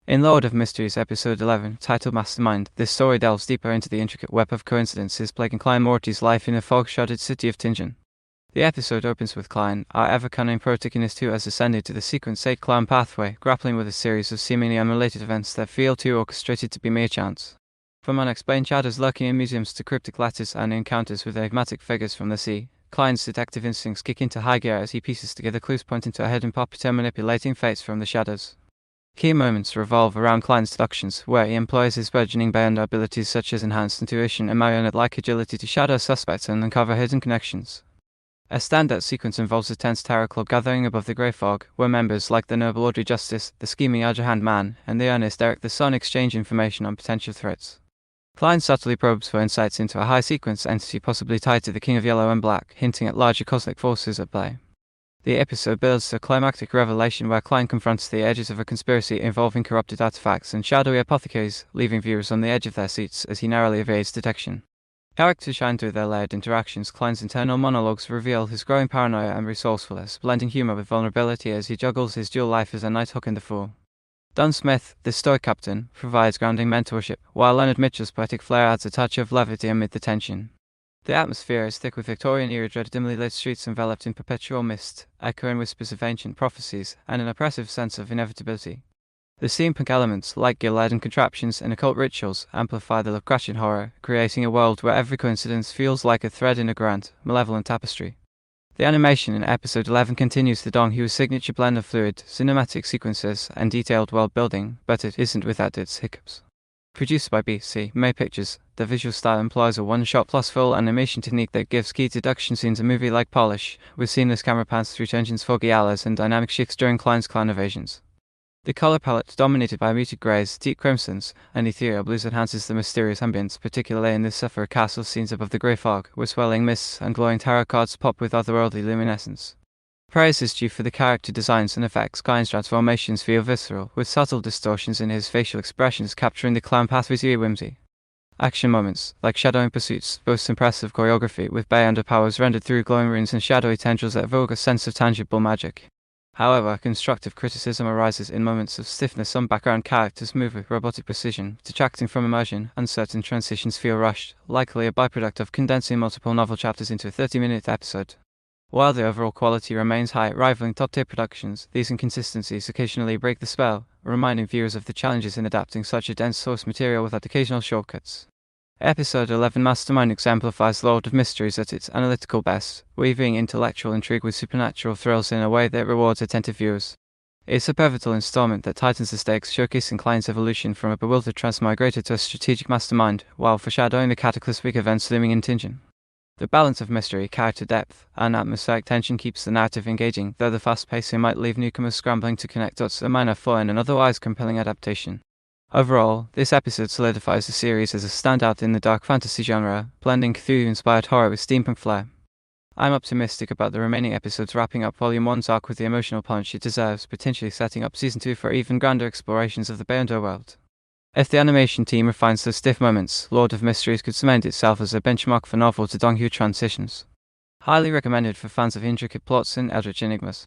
In Lord of Mysteries Episode 11, titled Mastermind, this story delves deeper into the intricate web of coincidences plaguing Klein Moretti's life in the fog-shrouded city of Tingen. The episode opens with Klein, our ever-cunning protagonist who has ascended to the Sequence 8 climb pathway, grappling with a series of seemingly unrelated events that feel too orchestrated to be mere chance. From unexplained shadows lurking in museums to cryptic letters and encounters with enigmatic figures from the sea, Klein's detective instincts kick into high gear as he pieces together clues pointing to a hidden puppet manipulating fates from the shadows. Key moments revolve around Klein's deductions, where he employs his burgeoning beyond abilities such as enhanced intuition and marionette-like agility to shadow suspects and uncover hidden connections. A standout sequence involves a tense terror club gathering above the grey fog, where members like the noble Audrey Justice, the scheming Alger hand man, and the earnest Derrick the Son exchange information on potential threats. Klein subtly probes for insights into a high-sequence entity possibly tied to the King of Yellow and Black, hinting at larger cosmic forces at play. The episode builds to a climactic revelation where Klein confronts the edges of a conspiracy involving corrupted artifacts and shadowy apothecaries, leaving viewers on the edge of their seats as he narrowly evades detection. Characters shine through their layered interactions. Klein's internal monologues reveal his growing paranoia and resourcefulness, blending humor with vulnerability as he juggles his dual life as a Nighthawk and a fool. Dunn, the stoic captain, provides grounding mentorship, while Leonard Mitchell's poetic flair adds a touch of levity amid the tension. The atmosphere is thick with Victorian-era dread, dimly lit streets enveloped in perpetual mist, echoing whispers of ancient prophecies, and an oppressive sense of inevitability. The steampunk elements, like gill-laden contraptions and occult rituals, amplify the Lovecraftian horror, creating a world where every coincidence feels like a thread in a grand, malevolent tapestry. The animation in Episode 11 continues the Dong-Hu's signature blend of fluid, cinematic sequences and detailed world-building, but it isn't without its hiccups. Produced by BC May Pictures, the visual style employs a one-shot plus full animation technique that gives key deduction scenes a movie-like polish, with seamless camera pans through Tingen's foggy alleys and dynamic shifts during Klein's clan evasions. The color palette, dominated by muted greys, deep crimsons, and ethereal blues, enhances the mysterious ambience, particularly in the Suffer castle scenes above the grey fog, where swirling mists and glowing tarot cards pop with otherworldly luminescence. Praise is due for the character designs and effects. Klein's transformations feel visceral, with subtle distortions in his facial expressions capturing the clan pathway's eerie whimsy. Action moments, like shadowing pursuits, boast impressive choreography, with bay underpowers rendered through glowing runes and shadowy tendrils that evoke a sense of tangible magic. However, constructive criticism arises in moments of stiffness. Some background characters move with robotic precision, detracting from immersion, and certain transitions feel rushed, likely a byproduct of condensing multiple novel chapters into a 30-minute episode. While the overall quality remains high, rivaling top-tier productions, these inconsistencies occasionally break the spell, reminding viewers of the challenges in adapting such a dense source material without occasional shortcuts. Episode 11 Mastermind exemplifies Lord of Mysteries at its analytical best, weaving intellectual intrigue with supernatural thrills in a way that rewards attentive viewers. It's a pivotal installment that tightens the stakes, showcasing Klein's evolution from a bewildered transmigrator to a strategic mastermind, while foreshadowing the cataclysmic events looming in Tingen. The balance of mystery, character depth, and atmospheric tension keeps the narrative engaging, though the fast pacing might leave newcomers scrambling to connect dots, a minor flaw in an otherwise compelling adaptation. Overall, this episode solidifies the series as a standout in the dark fantasy genre, blending Cthulhu-inspired horror with steampunk flair. I'm optimistic about the remaining episodes, wrapping up Volume 1's arc with the emotional punch it deserves, potentially setting up Season 2 for even grander explorations of the Beyond world. If the animation team refines those stiff moments, Lord of Mysteries could cement itself as a benchmark for novel to Dong-Hu transitions. Highly recommended for fans of intricate plots and eldritch enigmas.